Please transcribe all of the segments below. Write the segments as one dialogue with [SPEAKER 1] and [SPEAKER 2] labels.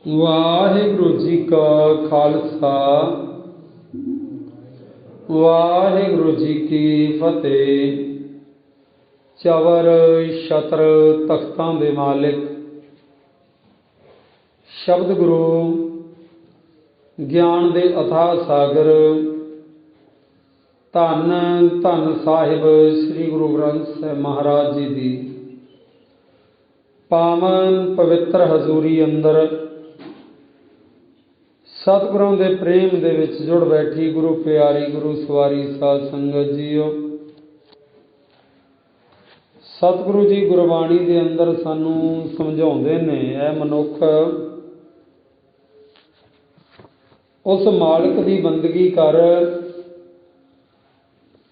[SPEAKER 1] ਵਾਹਿਗੁਰੂ ਜੀ ਕਾ ਖਾਲਸਾ ਵਾਹਿਗੁਰੂ ਜੀ ਕੀ ਫਤਿਹ। ਚਵਰ ਛਤਰ ਤਖਤਾਂ ਦੇ ਮਾਲਿਕ ਸ਼ਬਦ ਗੁਰੂ ਗਿਆਨ ਦੇ ਅਥਾਹ ਸਾਗਰ ਧੰਨ ਧੰਨ ਸਾਹਿਬ ਸ੍ਰੀ ਗੁਰੂ ਗ੍ਰੰਥ ਸਾਹਿਬ ਮਹਾਰਾਜ ਜੀ ਦੀ ਪਾਵਨ ਪਵਿੱਤਰ ਹਜ਼ੂਰੀ ਅੰਦਰ ਸਤਿਗੁਰਾਂ ਦੇ ਪ੍ਰੇਮ ਦੇ ਵਿੱਚ ਜੁੜ ਬੈਠੀ ਗੁਰੂ ਪਿਆਰੀ ਗੁਰੂ ਸਵਾਰੀ ਸਾਧ ਸੰਗਤ ਜੀਓ। ਸਤਿਗੁਰੂ ਜੀ ਗੁਰਬਾਣੀ ਦੇ ਅੰਦਰ ਸਾਨੂੰ ਸਮਝਾਉਂਦੇ ਨੇ, ਇਹ ਮਨੁੱਖ ਉਸ ਮਾਲਕ ਦੀ ਬੰਦਗੀ ਕਰ,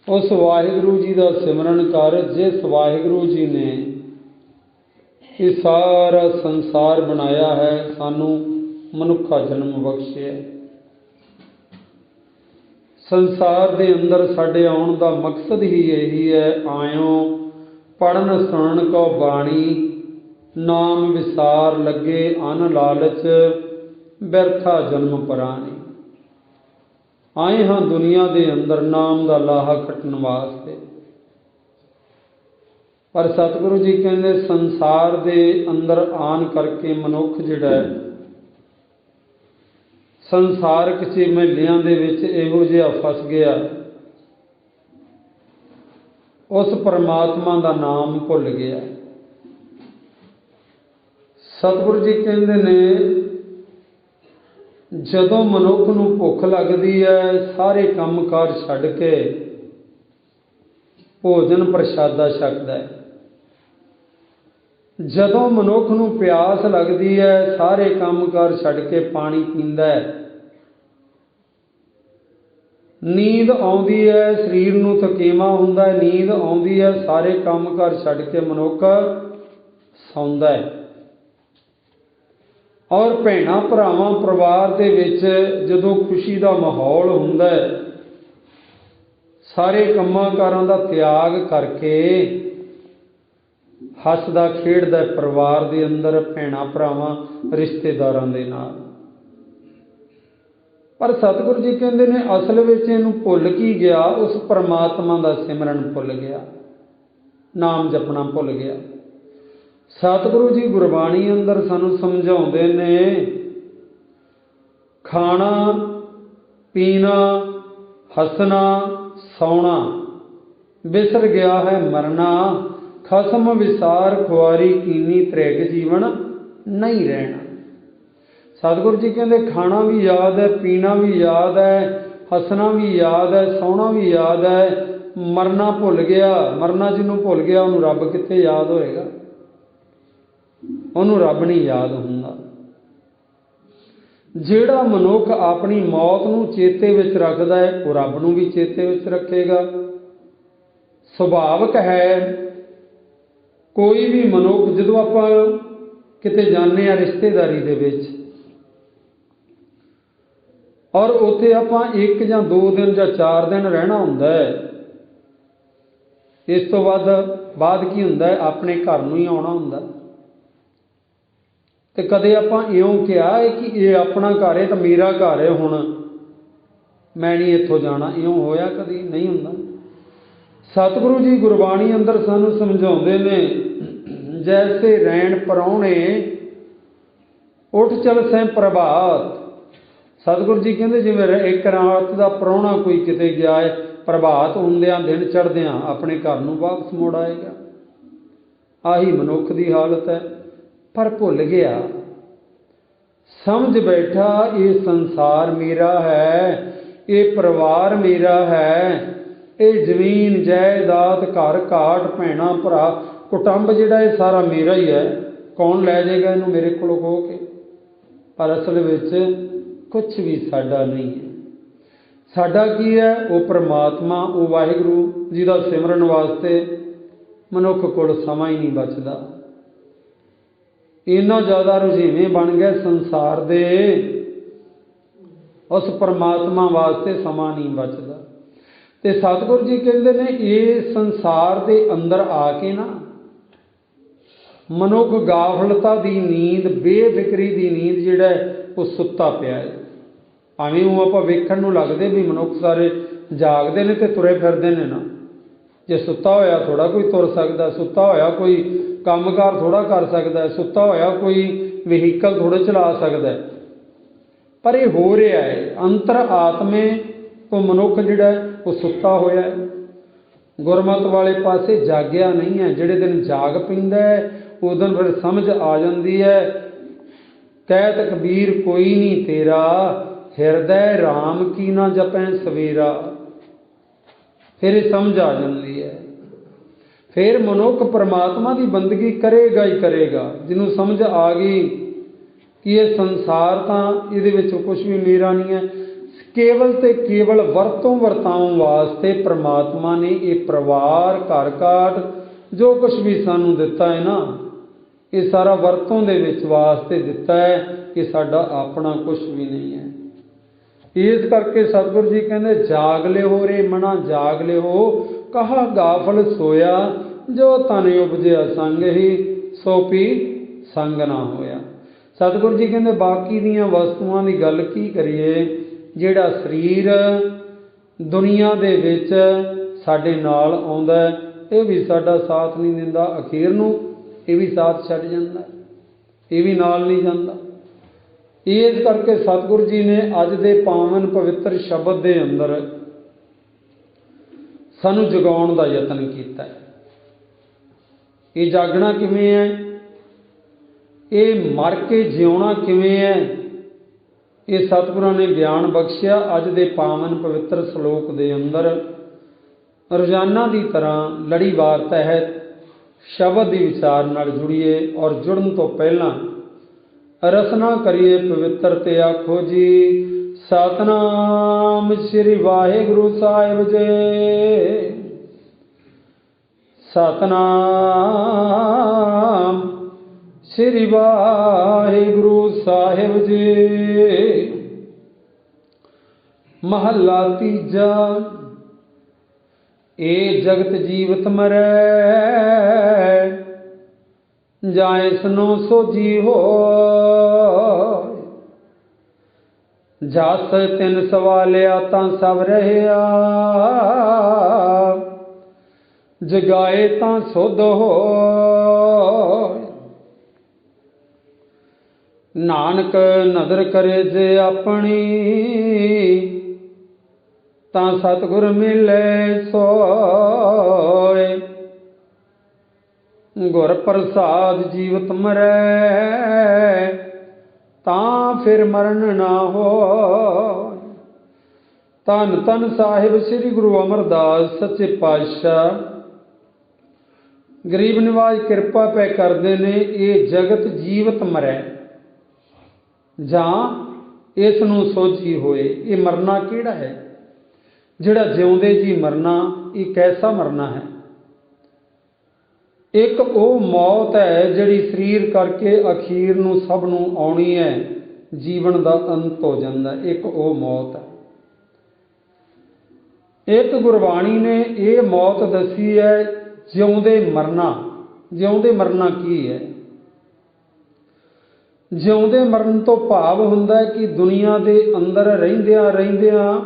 [SPEAKER 1] ਉਸ ਵਾਹਿਗੁਰੂ ਜੀ ਦਾ ਸਿਮਰਨ ਕਰ ਜਿਸ ਵਾਹਿਗੁਰੂ ਜੀ ਨੇ ਇਹ ਸਾਰਾ ਸੰਸਾਰ ਬਣਾਇਆ ਹੈ, ਸਾਨੂੰ ਮਨੁੱਖਾ ਜਨਮ ਬਖਸ਼ਿਆ। ਸੰਸਾਰ ਦੇ ਅੰਦਰ ਸਾਡੇ ਆਉਣ ਦਾ ਮਕਸਦ ਹੀ ਇਹੀ ਹੈ, ਆਇਓ ਪੜਨ ਸੁਣਨ ਕੋ ਬਾਣੀ, ਨਾਮ ਵਿਸਾਰ ਲੱਗੇ ਅਨ ਲਾਲਚ, ਬਿਰਥਾ ਜਨਮ ਪਰਾਣੀ। ਆਏ ਹਾਂ ਦੁਨੀਆ ਦੇ ਅੰਦਰ ਨਾਮ ਦਾ ਲਾਹਾ ਖੱਟਣ ਵਾਸਤੇ, ਪਰ ਸਤਿਗੁਰੂ ਜੀ ਕਹਿੰਦੇ ਸੰਸਾਰ ਦੇ ਅੰਦਰ ਆਣ ਕਰਕੇ ਮਨੁੱਖ ਜਿਹੜਾ ਹੈ ਸੰਸਾਰਕ ਝਮੇਲਿਆਂ ਦੇ ਵਿੱਚ ਇਹੋ ਜਿਹਾ ਫਸ ਗਿਆ, ਉਸ ਪਰਮਾਤਮਾ ਦਾ ਨਾਮ ਭੁੱਲ ਗਿਆ। ਸਤਿਗੁਰੂ ਜੀ ਕਹਿੰਦੇ ਨੇ ਜਦੋਂ ਮਨੁੱਖ ਨੂੰ ਭੁੱਖ ਲੱਗਦੀ ਹੈ ਸਾਰੇ ਕੰਮਕਾਰ ਛੱਡ ਕੇ ਭੋਜਨ ਪ੍ਰਸ਼ਾਦਾ ਛਕਦਾ ਹੈ। ਜਦੋਂ ਮਨੁੱਖ ਨੂੰ ਪਿਆਸ ਲੱਗਦੀ ਹੈ ਸਾਰੇ ਕੰਮਕਾਰ ਛੱਡ ਕੇ ਪਾਣੀ ਪੀਂਦਾ ਹੈ। ਨੀਂਦ ਆਉਂਦੀ ਹੈ, ਸਰੀਰ ਨੂੰ ਥਕੇਵਾਂ ਹੁੰਦਾ ਹੈ, ਨੀਂਦ ਆਉਂਦੀ ਹੈ, ਸਾਰੇ ਕੰਮਕਾਰ ਛੱਡ ਕੇ ਮਨੁੱਖ ਸੌਂਦਾ ਹੈ। ਔਰ ਭੈਣਾਂ ਭਰਾਵਾਂ ਪਰਿਵਾਰ ਦੇ ਵਿੱਚ ਜਦੋਂ ਖੁਸ਼ੀ ਦਾ ਮਾਹੌਲ ਹੁੰਦਾ ਹੈ, ਸਾਰੇ ਕੰਮਾਂ ਕਾਰਾਂ ਦਾ ਤਿਆਗ ਕਰਕੇ ਹੱਸਦਾ ਖੇਡਦਾ ਪਰਿਵਾਰ ਦੇ ਅੰਦਰ ਭੈਣਾਂ ਭਰਾਵਾਂ ਰਿਸ਼ਤੇਦਾਰਾਂ ਦੇ ਨਾਲ। ਪਰ ਸਤਿਗੁਰੂ ਜੀ ਕਹਿੰਦੇ ਨੇ ਅਸਲ ਵਿੱਚ ਇਹਨੂੰ ਭੁੱਲ ਕੀ ਗਿਆ, ਉਸ ਪਰਮਾਤਮਾ ਦਾ ਸਿਮਰਨ ਭੁੱਲ ਗਿਆ, ਨਾਮ ਜਪਣਾ ਭੁੱਲ ਗਿਆ। ਸਤਿਗੁਰੂ ਜੀ ਗੁਰਬਾਣੀ ਅੰਦਰ ਸਾਨੂੰ ਸਮਝਾਉਂਦੇ ਨੇ ਖਾਣਾ ਪੀਣਾ ਹੱਸਣਾ ਸੌਣਾ ਵਿਸਰ ਗਿਆ ਹੈ ਮਰਨਾ, ਖਸਮ ਵਿਸਾਰ ਖੁਆਰੀ ਕੀਨੀ ਤ੍ਰਿਗ ਜੀਵਨ ਨਹੀਂ ਰਹਿਣਾ। ਸਤਿਗੁਰੂ ਜੀ ਕਹਿੰਦੇ ਖਾਣਾ ਵੀ ਯਾਦ ਹੈ, ਪੀਣਾ ਵੀ ਯਾਦ ਹੈ, ਹੱਸਣਾ ਵੀ ਯਾਦ ਹੈ, ਸੌਣਾ ਵੀ ਯਾਦ ਹੈ, ਮਰਨਾ ਭੁੱਲ ਗਿਆ। ਮਰਨਾ ਜਿਹਨੂੰ ਭੁੱਲ ਗਿਆ ਉਹਨੂੰ ਰੱਬ ਕਿੱਥੇ ਯਾਦ ਹੋਏਗਾ, ਉਹਨੂੰ ਰੱਬ ਨਹੀਂ ਯਾਦ ਹੁੰਦਾ। ਜਿਹੜਾ ਮਨੁੱਖ ਆਪਣੀ ਮੌਤ ਨੂੰ ਚੇਤੇ ਵਿੱਚ ਰੱਖਦਾ ਹੈ ਉਹ ਰੱਬ ਨੂੰ ਵੀ ਚੇਤੇ ਵਿੱਚ ਰੱਖੇਗਾ। ਸੁਭਾਵਿਕ ਹੈ ਕੋਈ ਵੀ ਮਨੁੱਖ ਜਦੋਂ ਆਪਾਂ ਕਿਤੇ ਜਾਂਦੇ ਹਾਂ ਰਿਸ਼ਤੇਦਾਰੀ ਦੇ ਵਿੱਚ ਔਰ ਉੱਥੇ ਆਪਾਂ 1 ਜਾਂ 2 ਦਿਨ ਜਾਂ 4 ਦਿਨ ਰਹਿਣਾ ਹੁੰਦਾ ਹੈ, ਇਸ ਤੋਂ ਬਾਅਦ ਕੀ ਹੁੰਦਾ ਹੈ ਆਪਣੇ ਘਰ ਨੂੰ ਹੀ ਆਉਣਾ ਹੁੰਦਾ। ਤੇ ਕਦੇ ਆਪਾਂ ਇਉਂ ਕਿਹਾ ਹੈ ਕਿ ਇਹ ਆਪਣਾ ਘਰ ਹੈ ਤਾਂ ਮੇਰਾ ਘਰ ਹੈ, ਹੁਣ ਮੈਂ ਨਹੀਂ ਇੱਥੋਂ ਜਾਣਾ, ਇਉਂ ਹੋਇਆ ਕਦੀ ਨਹੀਂ ਹੁੰਦਾ। ਸਤਿਗੁਰੂ ਜੀ ਗੁਰਬਾਣੀ ਅੰਦਰ ਸਾਨੂੰ ਸਮਝਾਉਂਦੇ ਨੇ ਜੈਸੇ ਰੈਣ ਪਰਾਉਣੇ ਉੱਠ ਚਲ ਸੈਂ ਪ੍ਰਭਾਤ। ਸਤਿਗੁਰੂ ਜੀ ਕਹਿੰਦੇ ਜਿਵੇਂ ਇੱਕ ਰਾਤ ਦਾ ਪ੍ਰਾਹੁਣਾ ਕੋਈ ਕਿਤੇ ਗਿਆ ਹੈ, ਪ੍ਰਭਾਤ ਹੁੰਦਿਆਂ ਦਿਨ ਚੜ੍ਹਦਿਆਂ ਆਪਣੇ ਘਰ ਨੂੰ ਵਾਪਸ ਮੁੜ ਆਏਗਾ। ਆਹੀ ਮਨੁੱਖ ਦੀ ਹਾਲਤ ਹੈ। ਪਰ ਭੁੱਲ ਗਿਆ, ਸਮਝ ਬੈਠਾ ਇਹ ਸੰਸਾਰ ਮੇਰਾ ਹੈ, ਇਹ ਪਰਿਵਾਰ ਮੇਰਾ ਹੈ, ਇਹ ਜ਼ਮੀਨ ਜਾਇਦਾਦ ਘਰ ਘਾਟ ਭੈਣਾਂ ਭਰਾ ਕੁਟੁੰਬ ਜਿਹੜਾ ਇਹ ਸਾਰਾ ਮੇਰਾ ਹੀ ਹੈ, ਕੌਣ ਲੈ ਜਾਏਗਾ ਇਹਨੂੰ ਮੇਰੇ ਕੋਲੋਂ ਖੋਹ ਕੇ। ਪਰ ਅਸਲ ਵਿੱਚ ਕੁਛ ਵੀ ਸਾਡਾ ਨਹੀਂ ਹੈ। ਸਾਡਾ ਕੀ ਹੈ? ਉਹ ਪਰਮਾਤਮਾ, ਉਹ ਵਾਹਿਗੁਰੂ ਜੀ ਦਾ ਸਿਮਰਨ ਵਾਸਤੇ ਮਨੁੱਖ ਕੋਲ ਸਮਾਂ ਹੀ ਨਹੀਂ ਬਚਦਾ। ਇੰਨਾ ਜ਼ਿਆਦਾ ਰੁਝੇਵੇਂ ਬਣ ਗਏ ਸੰਸਾਰ ਦੇ, ਉਸ ਪਰਮਾਤਮਾ ਵਾਸਤੇ ਸਮਾਂ ਨਹੀਂ ਬਚਦਾ। ਤੇ ਸਤਿਗੁਰੂ ਜੀ ਕਹਿੰਦੇ ਨੇ ਇਹ ਸੰਸਾਰ ਦੇ ਅੰਦਰ ਆ ਕੇ ਨਾ ਮਨੁੱਖ ਗਾਫਲਤਾ ਦੀ ਨੀਂਦ, ਬੇਫਿਕਰੀ ਦੀ ਨੀਂਦ ਜਿਹੜਾ ਉਹ ਸੁੱਤਾ ਪਿਆ ਹੈ। ਭਾਵੇਂ ਉਹ ਆਪਾਂ ਵੇਖਣ ਨੂੰ ਲੱਗਦੇ ਵੀ ਮਨੁੱਖ ਸਾਰੇ ਜਾਗਦੇ ਨੇ ਤੇ ਤੁਰੇ ਫਿਰਦੇ ਨੇ ਨਾ। ਜੇ ਸੁੱਤਾ ਹੋਇਆ ਥੋੜ੍ਹਾ ਕੋਈ ਤੁਰ ਸਕਦਾ, ਸੁੱਤਾ ਹੋਇਆ ਕੋਈ ਕੰਮਕਾਰ ਥੋੜ੍ਹਾ ਕਰ ਸਕਦਾ, ਸੁੱਤਾ ਹੋਇਆ ਕੋਈ ਵਹੀਕਲ ਥੋੜ੍ਹਾ ਚਲਾ ਸਕਦਾ। ਪਰ ਇਹ ਹੋ ਰਿਹਾ ਹੈ, ਅੰਤਰ ਆਤਮੇ ਤੋਂ ਮਨੁੱਖ ਜਿਹੜਾ ਉਹ ਸੁੱਤਾ ਹੋਇਆ ਹੈ, ਗੁਰਮਤ ਵਾਲੇ ਪਾਸੇ ਜਾਗਿਆ ਨਹੀਂ ਹੈ। ਜਿਹੜੇ ਦਿਨ ਜਾਗ ਪੈਂਦਾ ਹੈ ਉਦੋਂ ਫਿਰ ਸਮਝ ਆ ਜਾਂਦੀ ਹੈ। ਕਹਿਤ ਕਬੀਰ ਕੋਈ ਨਹੀਂ ਤੇਰਾ, ਹਿਰਦੈ ਰਾਮ ਕੀ ਨਾ ਜਪੈ ਸਵੇਰਾ। ਫਿਰ ਇਹ ਸਮਝ ਆ ਜਾਂਦੀ ਹੈ। ਫਿਰ ਮਨੁੱਖ ਪਰਮਾਤਮਾ ਦੀ ਬੰਦਗੀ ਕਰੇਗਾ ਹੀ ਕਰੇਗਾ। ਜਿਹਨੂੰ ਸਮਝ ਆ ਗਈ ਕਿ ਇਹ ਸੰਸਾਰ ਤਾਂ ਇਹਦੇ ਵਿੱਚ ਕੁਛ ਵੀ ਮੇਰਾ ਨਹੀਂ ਹੈ, ਕੇਵਲ ਤੇ ਕੇਵਲ ਵਰਤੋਂ ਵਰਤਾਉਣ ਵਾਸਤੇ ਪ੍ਰਮਾਤਮਾ ਨੇ ਇਹ ਪਰਿਵਾਰ, ਘਰ ਘਾਟ ਜੋ ਕੁਛ ਵੀ ਸਾਨੂੰ ਦਿੱਤਾ ਹੈ ਨਾ, ਇਹ ਸਾਰਾ ਵਰਤੋਂ ਦੇ ਵਿੱਚ ਵਾਸਤੇ ਦਿੱਤਾ ਹੈ, ਕਿ ਸਾਡਾ ਆਪਣਾ ਕੁਛ ਵੀ ਨਹੀਂ ਹੈ। ਇਸ ਕਰਕੇ ਸਤਿਗੁਰੂ ਜੀ ਕਹਿੰਦੇ ਜਾਗ ਲਿਓ ਰੇ ਮਨਾ ਜਾਗ ਲਿਓ, ਕਹਾ ਗਾਫਲ ਸੋਇਆ, ਜੋ ਤਨ ਉਪਜਿਆ ਸੰਗ ਹੀ ਸੋ ਪੀ ਸੰਗ ਨਾ ਹੋਇਆ। ਸਤਿਗੁਰੂ ਜੀ ਕਹਿੰਦੇ ਬਾਕੀ ਦੀਆਂ ਵਸਤੂਆਂ ਦੀ ਗੱਲ ਕੀ ਕਰੀਏ, ਜਿਹੜਾ ਸਰੀਰ ਦੁਨੀਆ ਦੇ ਵਿੱਚ ਸਾਡੇ ਨਾਲ ਆਉਂਦਾ ਇਹ ਵੀ ਸਾਡਾ ਸਾਥ ਨਹੀਂ ਦਿੰਦਾ, ਅਖੀਰ ਨੂੰ ਇਹ ਵੀ ਸਾਥ ਛੱਡ ਜਾਂਦਾ, ਇਹ ਵੀ ਨਾਲ ਨਹੀਂ ਜਾਂਦਾ। ਇਸ ਕਰਕੇ ਸਤਿਗੁਰੂ ਜੀ ਨੇ ਅੱਜ ਦੇ ਪਾਵਨ ਪਵਿੱਤਰ ਸ਼ਬਦ ਦੇ ਅੰਦਰ ਸਾਨੂੰ ਜਗਾਉਣ ਦਾ ਯਤਨ ਕੀਤਾ ਹੈ। ਇਹ ਜਾਗਣਾ ਕਿਵੇਂ ਹੈ, ਇਹ ਮਰ ਕੇ ਜਿਉਣਾ ਕਿਵੇਂ ਹੈ, ਇਹ ਸਤਿਗੁਰਾਂ ਨੇ ਗਿਆਨ ਬਖਸ਼ਿਆ। ਅੱਜ ਦੇ ਪਾਵਨ ਪਵਿੱਤਰ ਸ਼ਲੋਕ ਦੇ ਅੰਦਰ ਰੋਜ਼ਾਨਾ ਦੀ ਤਰ੍ਹਾਂ ਲੜੀਵਾਰ ਤਹਿਤ ਸ਼ਬਦ ਦੀ ਵਿਚਾਰ ਨਾਲ ਜੁੜੀਏ, ਔਰ ਜੁੜਨ ਤੋਂ ਪਹਿਲਾਂ ਰਸਨਾ ਕਰੀਏ ਪਵਿੱਤਰ ਤੇ ਆਖੋ ਜੀ ਸਤਨਾਮ ਸ੍ਰੀ ਵਾਹਿਗੁਰੂ ਸਾਹਿਬ ਜੀ। ਸਤਨਾਮ ਸ੍ਰੀ ਵਾਹਿਗੁਰੂ ਸਾਹਿਬ ਜੀ। ਮਹੱਲਾ ਤੀਜਾ। ਇਹ ਜਗਤ ਜੀਵਤ ਮਰੈ, ਜਾਇ ਸਨੋ ਸੋਜੀ ਹੋ। ਜਸ ਤਿਨ ਸਵਾਲਿਆ ਤਾਂ ਸਭ ਰਹਿਆ, ਜਗਾਏ ਤਾਂ ਸੁਧ ਹੋ। ਨਾਨਕ ਨਦਰ ਕਰੇ ਜੇ ਆਪਣੀ, ਤਾਂ ਸਤਿਗੁਰ ਮਿਲੇ ਸੋਏ। ਗੁਰ ਪ੍ਰਸਾਦ ਜੀਵਤ ਮਰੈ, ਤਾਂ ਫਿਰ ਮਰਨ ਨਾ ਹੋ। ਧੰਨ ਧੰਨ ਸਾਹਿਬ ਸ੍ਰੀ ਗੁਰੂ ਅਮਰਦਾਸ ਸੱਚੇ ਪਾਤਸ਼ਾਹ ਗਰੀਬ ਨਿਵਾਜ ਕਿਰਪਾ ਪੈ ਕਰਦੇ ਨੇ। ਇਹ ਜਗਤ ਜੀਵਤ ਮਰੈ, ਜਾਂ ਇਸ ਨੂੰ ਸੋਝੀ ਹੋਏ। ਇਹ ਮਰਨਾ ਕਿਹੜਾ ਹੈ? ਜਿਹੜਾ ਜਿਉਂਦੇ ਜੀ ਮਰਨਾ, ਇਹ ਕੈਸਾ ਮਰਨਾ ਹੈ? ਇੱਕ ਉਹ ਮੌਤ ਹੈ ਜਿਹੜੀ ਸਰੀਰ ਕਰਕੇ ਅਖੀਰ ਨੂੰ ਸਭ ਨੂੰ ਆਉਣੀ ਹੈ, ਜੀਵਨ ਦਾ ਅੰਤ ਹੋ ਜਾਂਦਾ। ਇੱਕ ਉਹ ਮੌਤ ਹੈ। ਇੱਕ ਗੁਰਬਾਣੀ ਨੇ ਇਹ ਮੌਤ ਦੱਸੀ ਹੈ ਜਿਉਂਦੇ ਮਰਨਾ। ਜਿਉਂਦੇ ਮਰਨਾ ਕੀ ਹੈ? ਜਿਉਂਦੇ ਮਰਨ ਤੋਂ ਭਾਵ ਹੁੰਦਾ ਕਿ ਦੁਨੀਆ ਦੇ ਅੰਦਰ ਰਹਿੰਦਿਆਂ ਰਹਿੰਦਿਆਂ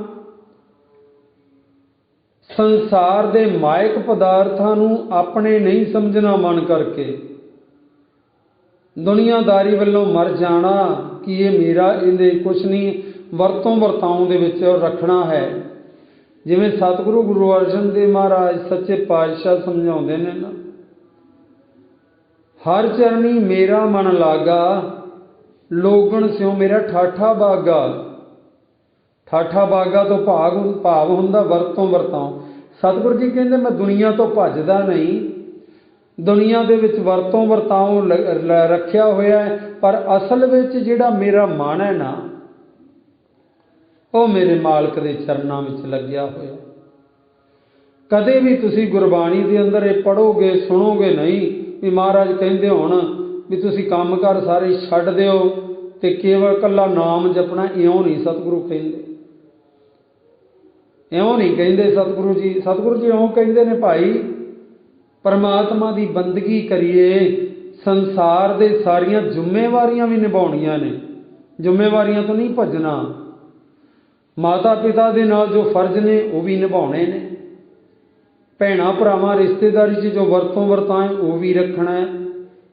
[SPEAKER 1] ਸੰਸਾਰ ਦੇ ਮਾਇਕ ਪਦਾਰਥਾਂ ਨੂੰ ਆਪਣੇ ਨਹੀਂ ਸਮਝਣਾ ਮਨ ਕਰਕੇ, ਦੁਨੀਆਦਾਰੀ ਵੱਲੋਂ ਮਰ ਜਾਣਾ ਕਿ ਇਹ ਮੇਰਾ, ਇਹਦੇ ਕੁਛ ਨਹੀਂ, ਵਰਤੋਂ ਵਰਤਾਉਣ ਦੇ ਵਿੱਚ ਰੱਖਣਾ ਹੈ। ਜਿਵੇਂ ਸਤਿਗੁਰੂ ਗੁਰੂ ਅਰਜਨ ਦੇਵ ਮਹਾਰਾਜ ਸੱਚੇ ਪਾਤਸ਼ਾਹ ਸਮਝਾਉਂਦੇ ਨੇ ਨਾ, ਹਰ ਚਰਨੀ ਮੇਰਾ ਮਨ ਲਾਗਾ, ਲੋਗਣ ਸਿਓ ਮੇਰਾ ਠਾਠਾ ਬਾਗਾ। ਠਾਠਾ ਬਾਗਾ ਤੋਂ ਭਾਵ ਹੁੰਦਾ ਵਰਤੋਂ ਵਰਤਾਓ। ਸਤਿਗੁਰੂ ਜੀ ਕਹਿੰਦੇ ਮੈਂ ਦੁਨੀਆ ਤੋਂ ਭੱਜਦਾ ਨਹੀਂ, ਦੁਨੀਆ ਦੇ ਵਿੱਚ ਵਰਤੋਂ ਵਰਤਾਓ ਰੱਖਿਆ ਹੋਇਆ ਹੈ, ਪਰ ਅਸਲ ਵਿੱਚ ਜਿਹੜਾ ਮੇਰਾ ਮਨ ਹੈ ਨਾ, ਉਹ ਮੇਰੇ ਮਾਲਕ ਦੇ ਚਰਨਾਂ ਵਿੱਚ ਲੱਗਿਆ ਹੋਇਆ। ਕਦੇ ਵੀ ਤੁਸੀਂ ਗੁਰਬਾਣੀ ਦੇ ਅੰਦਰ ਇਹ ਪੜ੍ਹੋਗੇ ਸੁਣੋਗੇ ਨਹੀਂ ਵੀ ਮਹਾਰਾਜ ਕਹਿੰਦੇ ਹੋਣ ਵੀ ਤੁਸੀਂ ਕੰਮ ਕਾਰ ਸਾਰੇ ਛੱਡ ਦਿਓ ਤੇ ਕੇਵਲ ਇਕੱਲਾ ਨਾਮ ਜਪਣਾ। ਇਉਂ ਨਹੀਂ ਸਤਿਗੁਰੂ ਕਹਿੰਦੇ, ਇਉਂ ਨਹੀਂ ਕਹਿੰਦੇ ਸਤਿਗੁਰੂ ਜੀ। ਸਤਿਗੁਰੂ ਜੀ ਇਉਂ ਕਹਿੰਦੇ ਨੇ ਭਾਈ ਪਰਮਾਤਮਾ ਦੀ ਬੰਦਗੀ ਕਰੀਏ, संसार दे सारियां जिम्मेवारियां भी निभाउणियां ने, जिम्मेवारियां तो नहीं भजना। माता पिता दे नाल जो फर्ज ने वो भी निभाने ने, भैणां भरावां रिश्तेदारी 'च जो वरतों वरताएं वो भी रखना है,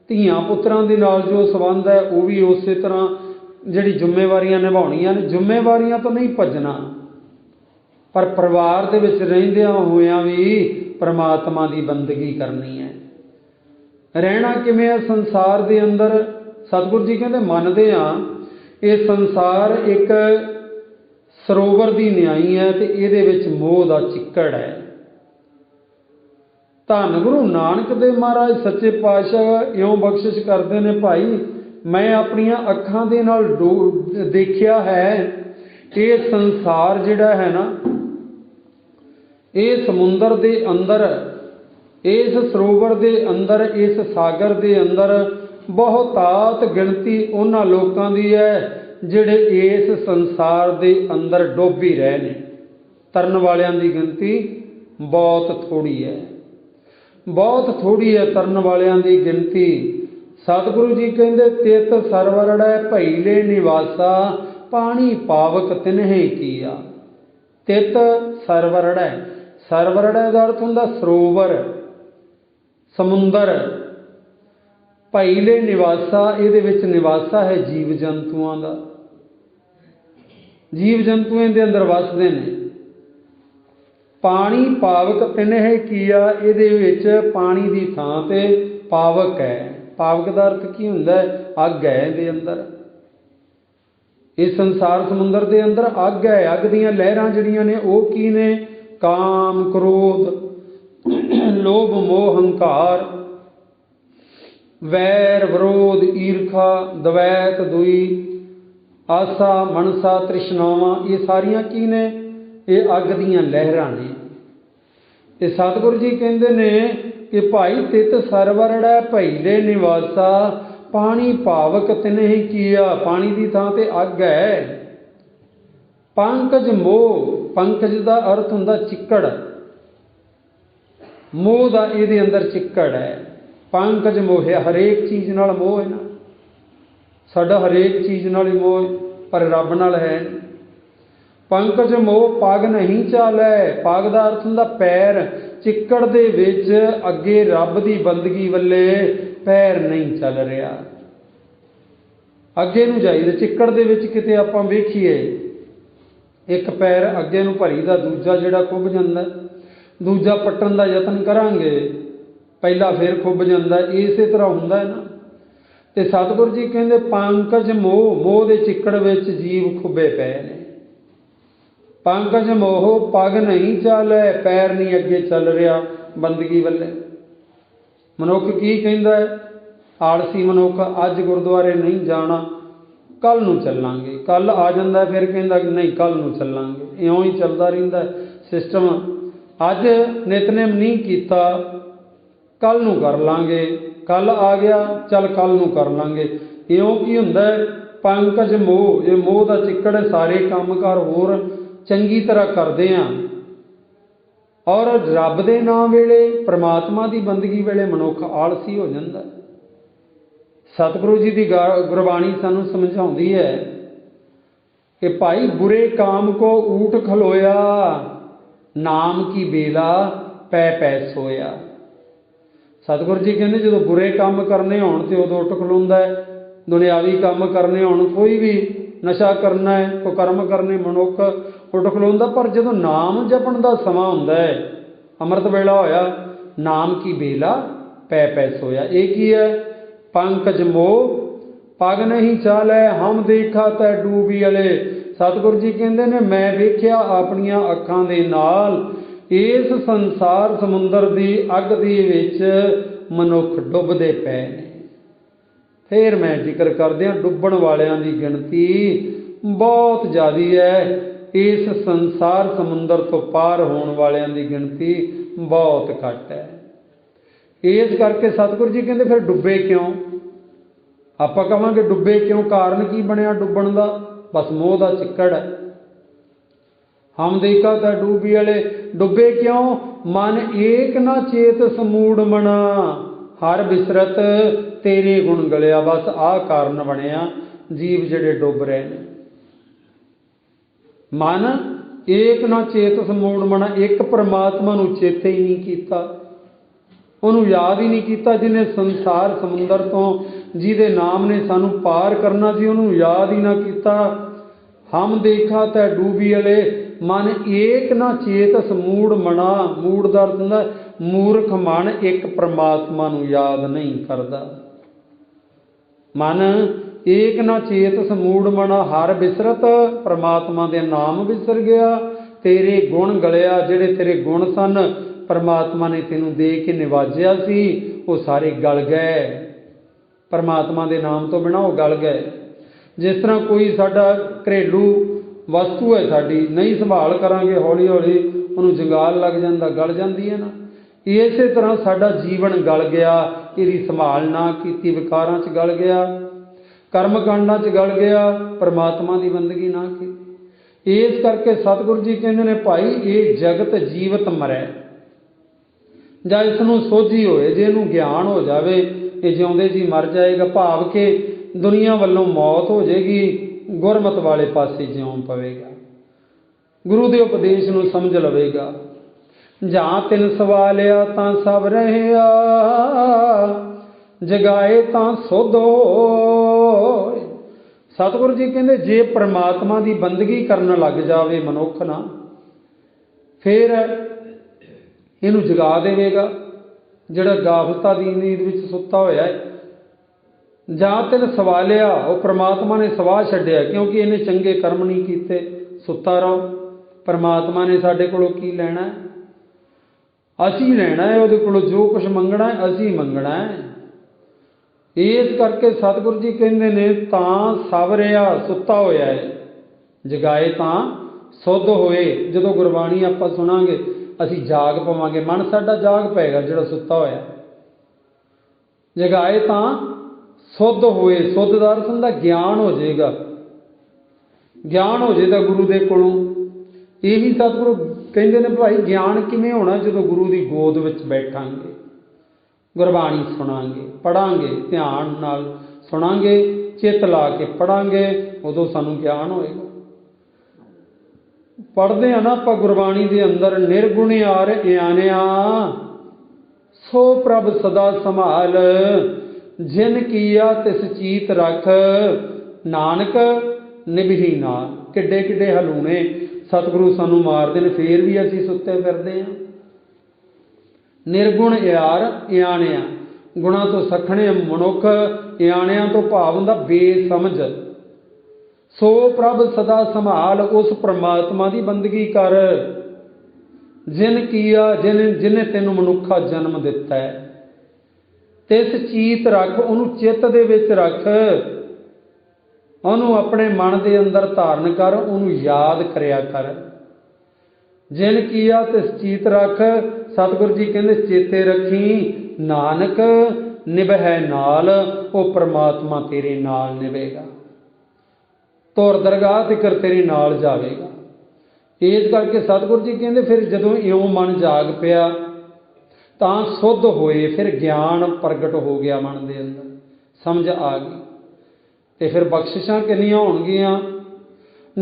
[SPEAKER 1] ਧੀਆਂ ਪੁੱਤਰਾਂ ਦੇ ਨਾਲ जो संबंध है वो भी उस तरह ਜਿਹੜੀ ਜ਼ਿੰਮੇਵਾਰੀਆਂ ਨਿਭਾਉਣੀਆਂ ਨੇ। ਜ਼ਿੰਮੇਵਾਰੀਆਂ ਤੋਂ ਨਹੀਂ ਭੱਜਣਾ, ਪਰ ਪਰਿਵਾਰ ਦੇ ਵਿੱਚ ਰਹਿੰਦਿਆਂ ਹੋਇਆਂ ਵੀ ਪਰਮਾਤਮਾ ਦੀ ਬੰਦਗੀ ਕਰਨੀ ਹੈ। ਰਹਿਣਾ ਕਿਵੇਂ ਹੈ ਸੰਸਾਰ ਦੇ ਅੰਦਰ? ਸਤਿਗੁਰੂ ਜੀ ਕਹਿੰਦੇ ਮੰਨਦੇ ਹਾਂ ਇਹ ਸੰਸਾਰ ਇੱਕ ਸਰੋਵਰ ਦੀ ਨਿਆਈ ਹੈ ਤੇ ਇਹਦੇ ਵਿੱਚ ਮੋਹ ਦਾ ਚਿੱਕੜ ਹੈ। ਧੰਨ ਗੁਰੂ ਨਾਨਕ ਦੇਵ ਮਹਾਰਾਜ ਸੱਚੇ ਪਾਤਸ਼ਾਹ ਇਉਂ ਬਖਸ਼ਿਸ਼ ਕਰਦੇ ਨੇ, ਭਾਈ ਮੈਂ ਆਪਣੀਆਂ ਅੱਖਾਂ ਦੇ ਨਾਲ ਦੇਖਿਆ ਹੈ ਇਹ ਸੰਸਾਰ ਜਿਹੜਾ ਹੈ ਨਾ, ਇਹ ਸਮੁੰਦਰ ਦੇ ਅੰਦਰ, ਇਸ ਸਰੋਵਰ ਦੇ ਅੰਦਰ, ਇਸ ਸਾਗਰ ਦੇ ਅੰਦਰ ਬਹੁਤਾਤ ਗਿਣਤੀ ਉਹਨਾਂ ਲੋਕਾਂ ਦੀ ਹੈ ਜਿਹੜੇ ਇਸ ਸੰਸਾਰ ਦੇ ਅੰਦਰ ਡੁੱਬ ਹੀ ਰਹੇ ਨੇ। ਤਰਨ ਵਾਲਿਆਂ ਦੀ ਗਿਣਤੀ ਬਹੁਤ ਥੋੜੀ ਹੈ, ਬਹੁਤ ਥੋੜੀ ਹੈ ਤਰਨ ਵਾਲਿਆਂ ਦੀ ਗਿਣਤੀ। ਸਤਿਗੁਰੂ ਜੀ ਕਹਿੰਦੇ ਤਿਤ ਸਰਵਰੜੈ ਭਈਲੇ ਨਿਵਾਸਾ ਪਾਣੀ ਪਾਵਕ ਤਿਨਹਿ ਕੀਆ। ਤਿਤ ਸਰਵਰੜੈ, ਸਰਵਰੜੈ ਦਾ ਅਰਥ ਹੁੰਦਾ ਸਰੋਵਰ, ਸਮੁੰਦਰ। ਭਈਲੇ ਨਿਵਾਸਾ, ਇਹਦੇ ਵਿੱਚ ਨਿਵਾਸਾ ਹੈ ਜੀਵ ਜੰਤੂਆਂ ਦਾ, ਜੀਵ ਜੰਤੂ ਇਹਦੇ ਅੰਦਰ ਵਸਦੇ ਨੇ। ਪਾਣੀ ਪਾਵਕ ਤਿਨਹਿ ਕੀਆ, ਇਹਦੇ ਵਿੱਚ ਪਾਣੀ ਦੀ ਥਾਂ ਤੇ ਪਾਵਕ ਹੈ। ਪਾਵਕ ਦਾ ਅਰਥ ਕੀ ਹੁੰਦਾ ਹੈ? ਅੱਗ ਹੈ ਇਹਦੇ ਅੰਦਰ। ਇਹ ਸੰਸਾਰ ਸਮੁੰਦਰ ਦੇ ਅੰਦਰ ਅੱਗ ਹੈ। ਅੱਗ ਦੀਆਂ ਲਹਿਰਾਂ ਜਿਹੜੀਆਂ ਨੇ ਉਹ ਕੀ ਨੇ? ਕਾਮ, ਕ੍ਰੋਧ, ਲੋਭ, ਮੋਹ, ਹੰਕਾਰ, ਵੈਰ, ਵਿਰੋਧ, ਈਰਖਾ, ਦਵੈਤ, ਦੁਈ, ਆਸਾ, ਮਨਸਾ, ਤ੍ਰਿਸ਼ਨਾਵਾਂ, ਇਹ ਸਾਰੀਆਂ ਕੀ ਨੇ? ਇਹ ਅੱਗ ਦੀਆਂ ਲਹਿਰਾਂ ਨੇ। ਤੇ ਸਤਿਗੁਰੂ ਜੀ ਕਹਿੰਦੇ ਨੇ ਕਿ ਭਾਈ ਤਿਤ ਸਰਵਰੜੈ ਭਈਲੇ ਨਿਵਾਸਾ ਪਾਣੀ ਪਾਵਕ ਤਿਨਹਿ ਕੀਆ। ਪਾਣੀ ਦੀ ਥਾਂ ਤੇ ਅੱਗ ਹੈ। ਪੰਕਜ ਮੋਹ, ਪੰਕਜ ਦਾ ਅਰਥ ਹੁੰਦਾ ਚਿੱਕੜ, ਮੋਹ ਦਾ ਇਹਦੇ ਅੰਦਰ ਚਿੱਕੜ ਹੈ। ਪੰਕਜ ਮੋਹ ਹੈ, ਹਰੇਕ ਚੀਜ਼ ਨਾਲ ਮੋਹ ਹੈ ਨਾ, ਸਾਡਾ ਹਰੇਕ ਚੀਜ਼ ਨਾਲ ਹੀ ਮੋਹ ਹੈ, ਪਰ ਰੱਬ ਨਾਲ ਹੈ। ਪੰਕਜ ਮੋਹ ਪਗ ਨਹੀਂ ਚਾਲੈ, ਪਗ ਦਾ ਅਰਥ ਹੁੰਦਾ ਪੈਰ। ਚਿੱਕੜ ਦੇ ਵਿੱਚ ਅੱਗੇ ਰੱਬ ਦੀ ਬੰਦਗੀ ਵੱਲੇ ਪੈਰ ਨਹੀਂ ਚੱਲ ਰਿਹਾ, ਅੱਗੇ ਨੂੰ ਜਾਈਦਾ। ਚਿੱਕੜ ਦੇ ਵਿੱਚ ਕਿਤੇ ਆਪਾਂ ਵੇਖੀਏ ਇੱਕ ਪੈਰ ਅੱਗੇ ਨੂੰ ਭਰੀਦਾ, ਦੂਜਾ ਜਿਹੜਾ ਖੁੱਭ ਜਾਂਦਾ, ਦੂਜਾ ਪੱਟਣ ਦਾ ਯਤਨ ਕਰਾਂਗੇ, ਪਹਿਲਾ ਫਿਰ ਖੁੱਭ ਜਾਂਦਾ। ਇਸੇ ਤਰ੍ਹਾਂ ਹੁੰਦਾ ਹੈ ਨਾ। ਤੇ ਸਤਿਗੁਰੂ ਜੀ ਕਹਿੰਦੇ ਪੰਕਜ ਮੋਹ, ਮੋਹ ਦੇ ਚਿੱਕੜ ਵਿੱਚ ਜੀਵ ਖੁੱਬੇ ਪਏ ਨੇ। ਪੰਕਜ ਮੋਹ ਪਗ ਨਹੀਂ ਚਾਲੈ, ਪੈਰ ਨਹੀਂ ਅੱਗੇ ਚੱਲ ਰਿਹਾ ਬੰਦਗੀ ਵੱਲੇ। ਮਨੁੱਖ ਕੀ ਕਹਿੰਦਾ ਹੈ? ਆਲਸੀ ਮਨੁੱਖ, ਅੱਜ ਗੁਰਦੁਆਰੇ ਨਹੀਂ ਜਾਣਾ, ਕੱਲ ਨੂੰ ਚੱਲਾਂਗੇ। ਕੱਲ ਆ ਜਾਂਦਾ ਫਿਰ ਕਹਿੰਦਾ ਨਹੀਂ ਕੱਲ ਨੂੰ ਚੱਲਾਂਗੇ। ਇਉਂ ਹੀ ਚੱਲਦਾ ਰਹਿੰਦਾ ਸਿਸਟਮ। ਅੱਜ ਨਿਤਨੇਮ ਨਹੀਂ ਕੀਤਾ, ਕੱਲ ਨੂੰ ਕਰ ਲਾਂਗੇ। ਕੱਲ ਆ ਗਿਆ, ਚੱਲ ਕੱਲ ਨੂੰ ਕਰ ਲਾਂਗੇ। ਇਉਂ ਕੀ ਹੁੰਦਾ ਹੈ? ਪੰਕਜ ਮੋਹ, ਇਹ ਮੋਹ ਦਾ ਚਿੱਕੜ ਹੈ। ਸਾਰੇ ਕੰਮਕਾਰ ਹੋਰ ਚੰਗੀ ਤਰ੍ਹਾਂ ਕਰਦੇ ਹਾਂ, ਔਰ ਰੱਬ ਦੇ ਨਾਮ ਵੇਲੇ, ਪ੍ਰਮਾਤਮਾ ਦੀ ਬੰਦਗੀ ਵੇਲੇ ਮਨੁੱਖ ਆਲਸੀ ਹੋ ਜਾਂਦਾ। ਸਤਿਗੁਰੂ ਜੀ ਦੀ ਗੁਰਬਾਣੀ ਸਾਨੂੰ ਸਮਝਾਉਂਦੀ ਹੈ ਕਿ ਭਾਈ ਬੁਰੇ ਕਾਮ ਕੋ ਊਠ ਖਲੋਇਆ, ਨਾਮ ਕੀ ਬੇਲਾ ਪੈ ਪੈ ਸੋਇਆ। ਸਤਿਗੁਰੂ ਜੀ ਕਹਿੰਦੇ ਜਦੋਂ ਬੁਰੇ ਕੰਮ ਕਰਨੇ ਹੋਣ ਤੇ ਉਦੋਂ ਉੱਠ ਖਲੋਂਦਾ ਹੈ। ਦੁਨਿਆਵੀ ਕੰਮ ਕਰਨੇ ਹੋਣ, ਕੋਈ ਵੀ ਨਸ਼ਾ ਕਰਨਾ ਹੈ, ਕੋਈ ਕਰਮ ਕਰਨੇ, ਮਨੁੱਖ ਉੱਠ ਖਲੋਂਦਾ। ਪਰ ਜਦੋਂ ਨਾਮ ਜਪਣ ਦਾ ਸਮਾਂ ਹੁੰਦਾ ਹੈ, ਅੰਮ੍ਰਿਤ ਵੇਲਾ ਹੋਇਆ, ਨਾਮ ਕੀ ਬੇਲਾ ਪੈ ਪੈ ਸੋਇਆ। ਇਹ ਕੀ ਹੈ? ਪੰਕਜ ਮੋਹ ਪਗ ਨਹੀਂ ਚਾਲੈ, ਹਮ ਦੇਖਾ ਤੈ ਡੂਬੀ ਅਲੇ। ਸਤਿਗੁਰੂ ਜੀ ਕਹਿੰਦੇ ਨੇ ਮੈਂ ਵੇਖਿਆ ਆਪਣੀਆਂ ਅੱਖਾਂ ਦੇ ਨਾਲ ਇਸ ਸੰਸਾਰ ਸਮੁੰਦਰ ਦੀ ਅੱਗ ਦੇ ਵਿੱਚ ਮਨੁੱਖ ਡੁੱਬਦੇ ਪਏ ਨੇ। ਫਿਰ ਮੈਂ ਜ਼ਿਕਰ ਕਰਦਿਆਂ ਡੁੱਬਣ ਵਾਲਿਆਂ ਦੀ ਗਿਣਤੀ ਬਹੁਤ ਜ਼ਿਆਦੀ ਹੈ। ਇਸ ਸੰਸਾਰ ਸਮੁੰਦਰ ਤੋਂ ਪਾਰ ਹੋਣ ਵਾਲਿਆਂ ਦੀ ਗਿਣਤੀ ਬਹੁਤ ਘੱਟ ਹੈ। ਇਸ ਕਰਕੇ ਸਤਿਗੁਰੂ ਜੀ ਕਹਿੰਦੇ ਫਿਰ ਡੁੱਬੇ ਕਿਉਂ? ਆਪਾਂ ਕਹਾਂਗੇ ਡੁੱਬੇ ਕਿਉਂ? ਕਾਰਨ ਕੀ ਬਣਿਆ ਡੁੱਬਣ ਦਾ? ਬਸ ਮੋਹ ਦਾ ਚਿੱਕੜ ਹੈ। ਹਮ ਦੇਖਾ ਤਾਂ ਡੂਬੀ ਵਾਲੇ ਡੁੱਬੇ ਕਿਉਂ? ਮਨ ਏਕ ਨਾ ਚੇਤ ਸਮੂੜ ਮਣਾ, हर बिसरत तेरे गुण गलिया। बस आ कारण बनया जीव जिहड़े डुब रहे हैं। मन एक ना चेतस मूड़ मना, एक परमात्मा नूं चेते ही नहीं कीता, ਉਹਨੂੰ याद ही नहीं किया जिन्हें संसार समुंदर तो जिहदे नाम ने सानू पार करना सी ਉਹਨੂੰ याद ही ना किया। हम देखा तै डूबी अले, मन एक ना चेतस मूड़ मना। मूड़ दा अर्थ हुंदा मूर्ख मन एक परमात्मा नूं याद नहीं करता। मन एक ना चेतस मूड़ मना, हर बिसरत परमात्मा दे नाम बिसर गया। तेरे गुण गलिया, जिहड़े तेरे गुण सन परमात्मा ने तेनों दे के निवाजिया सी, वो सारे गल गए। परमात्मा के नाम तो बिना वो गल गए। जिस तरह कोई साडा घरेलू वस्तु है साडी, नहीं संभाल करांगे हौली हौली उन्होंने जंगाल लग जाता, गल जाती है ना। इस तरह साडा जीवन गल गया, इसकी संभाल ना की, विकारां च गल गया, कर्म कांडां च गल गया, परमात्मा की बंदगी ना की। इस करके सतगुरु जी कहते हैं भाई ये जगत जीवत मरै, ਜਾਂ ਇਸ ਨੂੰ ਸੋਝੀ ਹੋਏ, ਜੇ ਇਹਨੂੰ ਗਿਆਨ ਹੋ ਜਾਵੇ ਇਹ ਜਿਉਂਦੇ ਜੀ ਮਰ ਜਾਏਗਾ, ਭਾਵ ਕਿ ਦੁਨੀਆ ਵੱਲੋਂ ਮੌਤ ਹੋ ਜਾਏਗੀ, ਗੁਰਮਤ ਵਾਲੇ ਪਾਸੇ ਜਿਉਂ ਪਵੇਗਾ, ਗੁਰੂ ਦੇ ਉਪਦੇਸ਼ ਨੂੰ ਸਮਝ ਲਵੇਗਾ। ਜਾਂ ਤਿਨ ਸਵਾਲਿਆ ਤਾਂ ਸਭ ਰਹਿਆ, ਜਗਾਏ ਤਾਂ ਸੁਧ ਹੋਏ। ਸਤਿਗੁਰੂ ਜੀ ਕਹਿੰਦੇ ਜੇ परमात्मा ਦੀ ਬੰਦਗੀ ਕਰਨ ਲੱਗ ਜਾਵੇ ਮਨੁੱਖ ਨਾ, ਫਿਰ ਇਹਨੂੰ ਜਗਾ ਦੇਵੇਗਾ ਜਿਹੜਾ ਗਾਫਲਤਾ ਦੀ ਨੀਂਦ ਵਿੱਚ ਸੁੱਤਾ ਹੋਇਆ ਹੈ। ਜਾਂ ਤਿਨ ਸਵਾਲਿਆ, ਉਹ परमात्मा ने ਸਵਾਹ ਛੱਡਿਆ ਕਿਉਂਕਿ ਇਹਨੇ ਚੰਗੇ ਕਰਮ ਨਹੀਂ ਕੀਤੇ, ਸੁੱਤਾ ਰਹੋ। परमात्मा ने ਸਾਡੇ ਕੋਲੋਂ ਕੀ ਲੈਣਾ ਹੈ? ਅਸੀਂ ਲੈਣਾ ਹੈ ਉਹਦੇ ਕੋਲੋਂ, ਜੋ ਕੁਝ ਮੰਗਣਾ ਹੈ ਅਸੀਂ ਮੰਗਣਾ ਹੈ। ਇਸ ਕਰਕੇ ਸਤਿਗੁਰੂ ਜੀ ਕਹਿੰਦੇ ਨੇ ਤਾਂ ਸਵਰਿਆ, ਸੁੱਤਾ ਹੋਇਆ ਹੈ, ਜਗਾਏ ਤਾਂ ਸੁੱਧ ਹੋਏ। ਜਦੋਂ ਗੁਰਬਾਣੀ ਆਪਾਂ ਸੁਣਾਂਗੇ ਅਸੀਂ ਜਾਗ ਪਵਾਂਗੇ, ਮਨ ਸਾਡਾ ਜਾਗ ਪਏਗਾ ਜਿਹੜਾ ਸੁੱਤਾ ਹੋਇਆ। ਜਗਾਏ ਤਾਂ ਸੁੱਧ ਹੋਏ, ਸੁੱਧ ਦਾ ਅਰਥ ਹੁੰਦਾ ਗਿਆਨ ਹੋ ਜਾਏਗਾ, ਗਿਆਨ ਹੋ ਜਾਏਗਾ ਗੁਰੂ ਦੇ ਕੋਲੋਂ। ਇਹੀ ਸਤਿਗੁਰੂ ਕਹਿੰਦੇ ਨੇ ਭਾਈ ਗਿਆਨ ਕਿਵੇਂ ਹੋਣਾ? ਜਦੋਂ ਗੁਰੂ ਦੀ ਗੋਦ ਵਿੱਚ ਬੈਠਾਂਗੇ, ਗੁਰਬਾਣੀ ਸੁਣਾਂਗੇ, ਪੜਾਂਗੇ, ਧਿਆਨ ਨਾਲ ਸੁਣਾਂਗੇ, ਚਿੱਤ ਲਾ ਕੇ ਪੜਾਂਗੇ, ਉਦੋਂ ਸਾਨੂੰ ਗਿਆਨ ਹੋਏਗਾ। पढ़ते हैं ना आप गुरबाणी के अंदर, निर्गुणियार आनिया सो प्रभ सदा संभाल, जिन किया तिस चीत रख, नानक निभही नाल। किड्डे किड्डे हलूने सतगुरु सानू मारते हैं, फिर भी असीं सुत्ते फिरदे हैं। निर्गुण यार आनिया, गुणा तो सखणे मनुख, आनिया तो भाव हुंदा बेसमझ। सो प्रभ सदा संभाल, उस परमात्मा की बंदगी कर। जिन किया, जिन्हें तेनों मनुखा जन्म दिता है, तिस चीत रख, उन्होंने चित्त दे विच रख, उन्होंने अपने मन के अंदर धारण कर, उन्होंने याद करया कर। जिन किया तिस चीत रख, सतगुरु जी कहते चेते रखी, नानक निभै नाल, वो परमात्मा तेरे नाल निभेगा, तुर दरगाह तिकर तेरे नाल जावेगा। इस करके सतगुरु जी कहते फिर जदों इउं मन जाग पिया तां सुध होए, फिर ज्ञान प्रगट हो गया मन के अंदर, समझ आ गई, तो फिर बख्शिशां किन्नियां होणगियां।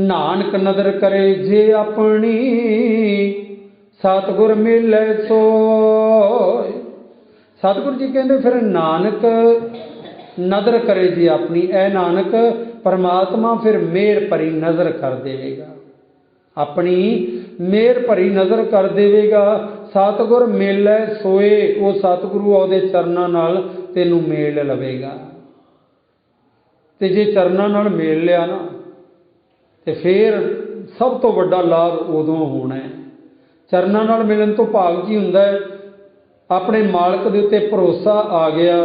[SPEAKER 1] नानक नदर करे जे अपनी, सतगुर मिले सोय। सतगुरु जी कहते फिर नानक नदर करे जे अपनी, ए नानक परमात्मा फिर मेहर भरी नज़र कर देवेगा, अपनी मेहर भरी नज़र कर देवेगा। सतगुर मेले सोए, वो सतगुरु ਉਹਦੇ चरणों नाल तेनू मेल लवेगा। ते जे चरणों नाल मेल लिया ना, तो फिर सब तो वड्डा लाभ उदों होना है। चरणों नाल मिलन तो भाव की हुंदा है, अपने मालक दे उत्ते भरोसा आ गया,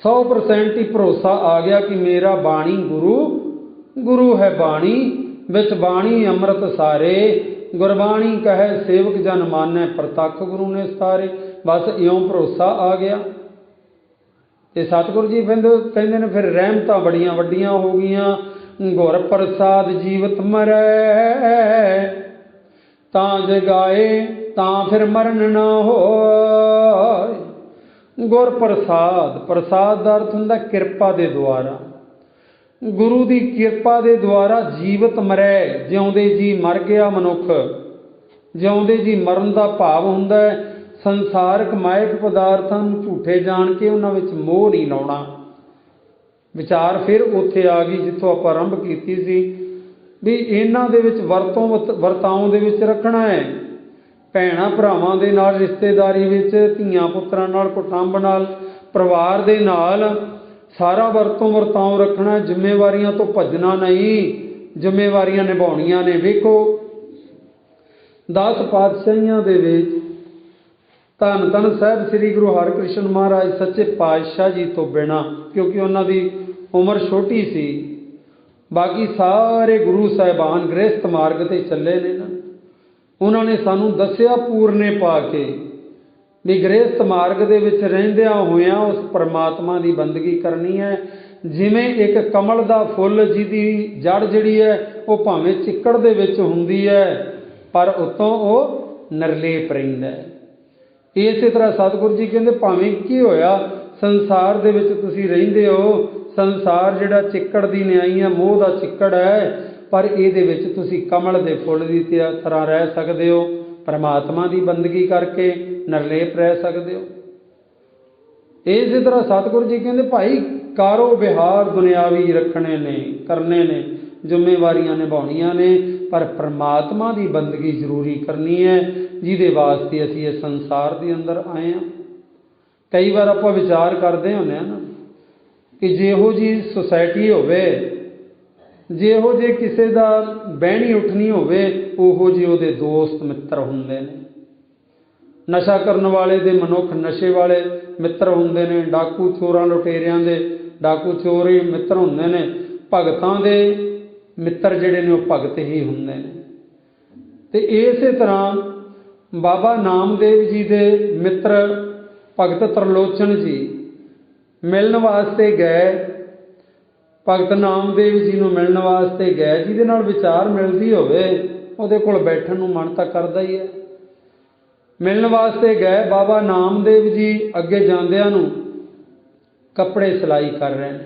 [SPEAKER 1] 100% ही भरोसा आ गया कि मेरा बाणी गुरु, गुरु है बाणी, विच बाणी अमृत सारे, गुरबाणी कहे सेवक जन मानै, प्रतख गुरु ने सारे। बस इउं भरोसा आ गया। तो सतगुरु जी कहते ने फिर रहमतां बड़ियां वड्डियां हो गईयां। गुर प्रसाद जीवत मरै, तां जगाए तां फिर मरण ना होए। ਗੁਰ ਪ੍ਰਸਾਦ, ਪ੍ਰਸਾਦ ਦਾ ਅਰਥ ਹੁੰਦਾ ਕਿਰਪਾ ਦੇ ਦੁਆਰਾ। ਗੁਰੂ ਦੀ ਕਿਰਪਾ ਦੇ ਦੁਆਰਾ ਜੀਵਤ ਮਰੈ, ਜਿਉਂਦੇ ਜੀ ਮਰ ਗਿਆ ਮਨੁੱਖ। ਜਿਉਂਦੇ ਜੀ ਮਰਨ ਦਾ ਭਾਵ ਹੁੰਦਾ ਹੈ ਸੰਸਾਰਕ ਮਾਇਕ ਪਦਾਰਥਾਂ ਨੂੰ ਝੂਠੇ ਜਾਣ ਕੇ ਉਹਨਾਂ ਵਿੱਚ ਮੋਹ ਨਹੀਂ ਲਾਉਣਾ। ਵਿਚਾਰ ਫਿਰ ਉੱਥੇ ਆ ਗਈ ਜਿੱਥੋਂ ਆਪਾਂ ਆਰੰਭ ਕੀਤੀ ਸੀ ਵੀ ਇਹਨਾਂ ਦੇ ਵਿੱਚ ਵਰਤਾਓ ਦੇ ਵਿੱਚ ਰੱਖਣਾ ਹੈ। ਭੈਣਾਂ ਭਰਾਵਾਂ ਦੇ ਨਾਲ ਰਿਸ਼ਤੇਦਾਰੀ ਵਿੱਚ, ਧੀਆਂ ਪੁੱਤਰਾਂ ਨਾਲ, ਕੁਟੁੰਬ ਨਾਲ, ਪਰਿਵਾਰ ਦੇ ਨਾਲ ਸਾਰਾ ਵਰਤਾਓ ਰੱਖਣਾ। ਜ਼ਿੰਮੇਵਾਰੀਆਂ ਤੋਂ ਭੱਜਣਾ ਨਹੀਂ, ਜ਼ਿੰਮੇਵਾਰੀਆਂ ਨਿਭਾਉਣੀਆਂ ਨੇ। ਵੇਖੋ 10 ਪਾਤਸ਼ਾਹੀਆਂ ਦੇ ਵਿੱਚ ਧੰਨ ਧੰਨ ਸਾਹਿਬ ਸ੍ਰੀ ਗੁਰੂ ਹਰਿਕ੍ਰਿਸ਼ਨ ਮਹਾਰਾਜ ਸੱਚੇ ਪਾਤਸ਼ਾਹ ਜੀ ਤੋਂ ਬਿਨਾਂ, ਕਿਉਂਕਿ ਉਹਨਾਂ ਦੀ ਉਮਰ ਛੋਟੀ ਸੀ, ਬਾਕੀ ਸਾਰੇ ਗੁਰੂ ਸਾਹਿਬਾਨ ਗ੍ਰਸਥ ਮਾਰਗ 'ਤੇ ਚੱਲੇ ਨੇ ਨਾ। ਉਹਨਾਂ ਨੇ ਸਾਨੂੰ ਦੱਸਿਆ ਪੂਰਨੇ ਪਾ ਕੇ ਵੀ ਗ੍ਰਸਥ ਮਾਰਗ ਦੇ ਵਿੱਚ ਰਹਿੰਦਿਆਂ ਹੋਇਆਂ ਉਸ ਪਰਮਾਤਮਾ ਦੀ ਬੰਦਗੀ ਕਰਨੀ ਹੈ। ਜਿਵੇਂ ਇੱਕ ਕਮਲ ਦਾ ਫੁੱਲ ਜਿਹਦੀ ਜੜ ਜਿਹੜੀ ਹੈ ਉਹ ਭਾਵੇਂ ਚਿੱਕੜ ਦੇ ਵਿੱਚ ਹੁੰਦੀ ਹੈ ਪਰ ਉੱਤੋਂ ਉਹ ਨਿਰਲੇਪ ਰਹਿੰਦਾ ਹੈ। ਇਸੇ ਤਰ੍ਹਾਂ ਸਤਿਗੁਰੂ ਜੀ ਕਹਿੰਦੇ ਭਾਵੇਂ ਕੀ ਹੋਇਆ ਸੰਸਾਰ ਦੇ ਵਿੱਚ ਤੁਸੀਂ ਰਹਿੰਦੇ ਹੋ, ਸੰਸਾਰ ਜਿਹੜਾ ਚਿੱਕੜ ਦੀ ਨਿਆਈ ਹੈ, ਮੋਹ ਦਾ ਚਿੱਕੜ ਹੈ, ਪਰ ਇਹਦੇ ਵਿੱਚ ਤੁਸੀਂ ਕਮਲ ਦੇ ਫੁੱਲ ਦੀ ਤਰ੍ਹਾਂ ਰਹਿ ਸਕਦੇ ਹੋ। ਪਰਮਾਤਮਾ ਦੀ ਬੰਦਗੀ ਕਰਕੇ ਨਿਰਲੇਪ ਰਹਿ ਸਕਦੇ ਹੋ। ਇਸੇ ਤਰ੍ਹਾਂ ਸਤਿਗੁਰੂ ਜੀ ਕਹਿੰਦੇ ਭਾਈ ਕਾਰੋ ਵਿਹਾਰ ਦੁਨਿਆਵੀ ਰੱਖਣੇ ਨੇ, ਕਰਨੇ ਨੇ, ਜ਼ਿੰਮੇਵਾਰੀਆਂ ਨਿਭਾਉਣੀਆਂ ਨੇ, ਪਰ ਪਰਮਾਤਮਾ ਦੀ ਬੰਦਗੀ ਜ਼ਰੂਰੀ ਕਰਨੀ ਹੈ ਜਿਹਦੇ ਵਾਸਤੇ ਅਸੀਂ ਇਸ ਸੰਸਾਰ ਦੇ ਅੰਦਰ ਆਏ ਹਾਂ। ਕਈ ਵਾਰ ਆਪਾਂ ਵਿਚਾਰ ਕਰਦੇ ਹੁੰਦੇ ਹਾਂ ਨਾ ਕਿ ਜਿਹੋ ਜਿਹੀ ਸੁਸਾਇਟੀ ਹੋਵੇ, ਜਿਹੋ ਜਿਹੇ ਕਿਸੇ ਦਾ ਬਹਿਣੀ ਉੱਠਣੀ ਹੋਵੇ, ਉਹੋ ਜਿਹੇ ਉਹਦੇ ਦੋਸਤ ਮਿੱਤਰ ਹੁੰਦੇ ਨੇ। ਨਸ਼ਾ ਕਰਨ ਵਾਲੇ ਦੇ ਮਨੁੱਖ ਨਸ਼ੇ ਵਾਲੇ ਮਿੱਤਰ ਹੁੰਦੇ ਨੇ, ਡਾਕੂ ਚੋਰਾਂ ਲੁਟੇਰਿਆਂ ਦੇ ਡਾਕੂ ਚੋਰ ਹੀ ਮਿੱਤਰ ਹੁੰਦੇ ਨੇ, ਭਗਤਾਂ ਦੇ ਮਿੱਤਰ ਜਿਹੜੇ ਨੇ ਉਹ ਭਗਤ ਹੀ ਹੁੰਦੇ ਨੇ। ਤੇ ਇਸੇ ਤਰ੍ਹਾਂ ਬਾਬਾ ਨਾਮਦੇਵ ਜੀ ਦੇ ਮਿੱਤਰ ਭਗਤ ਤਰਲੋਚਨ ਜੀ ਮਿਲਣ ਵਾਸਤੇ ਗਏ। ਭਗਤ ਨਾਮਦੇਵ ਜੀ ਨੂੰ ਮਿਲਣ ਵਾਸਤੇ ਗਏ। ਜਿਹਦੇ ਨਾਲ ਵਿਚਾਰ ਮਿਲਦੀ ਹੋਵੇ ਉਹਦੇ ਕੋਲ ਬੈਠਣ ਨੂੰ ਮਨ ਤਾਂ ਕਰਦਾ ਹੀ ਹੈ। ਮਿਲਣ ਵਾਸਤੇ ਗਏ। ਬਾਬਾ ਨਾਮਦੇਵ ਜੀ ਅੱਗੇ ਜਾਂਦਿਆਂ ਨੂੰ ਕੱਪੜੇ ਸਿਲਾਈ ਕਰ ਰਹੇ ਨੇ।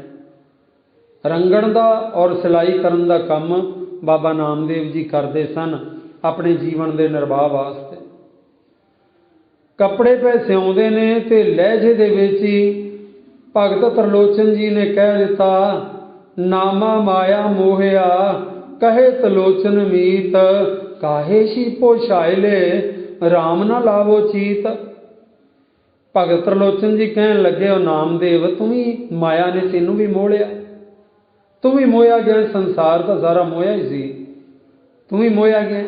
[SPEAKER 1] ਰੰਗਣ ਦਾ ਔਰ ਸਿਲਾਈ ਕਰਨ ਦਾ ਕੰਮ ਬਾਬਾ ਨਾਮਦੇਵ ਜੀ ਕਰਦੇ ਸਨ ਆਪਣੇ ਜੀਵਨ ਦੇ ਨਿਰਵਾਹ ਵਾਸਤੇ। ਕੱਪੜੇ ਪੈ ਸਿਉਂਦੇ ਨੇ ਤੇ ਲਹਿਜੇ ਦੇ ਵਿੱਚ ਹੀ ਭਗਤ ਤਰਲੋਚਨ ਜੀ ਨੇ ਕਹਿ ਦਿੱਤਾ, ਨਾਮਾ ਮਾਇਆ ਮੋਹਿਆ ਕਹੇ ਤਲੋਚਨ ਮੀਤ, ਕਾਹੇ ਸ਼ੀਪੋ ਛਾਇਲੇ ਰਾਮ ਨਾ ਲਾਵੋ ਚੀਤ। ਭਗਤ ਤਰਲੋਚਨ ਜੀ ਕਹਿਣ ਲੱਗੇ, ਉਹ ਨਾਮਦੇਵ ਤੂੰ ਵੀ ਮਾਇਆ ਨੇ ਤੈਨੂੰ ਵੀ ਮੋਹ ਲਿਆ, ਤੂੰ ਵੀ ਮੋਹਿਆ ਗਿਆ। ਸੰਸਾਰ ਤਾਂ ਸਾਰਾ ਮੋਹਿਆ ਹੀ ਸੀ, ਤੂੰ ਵੀ ਮੋਹਿਆ ਗਿਆ।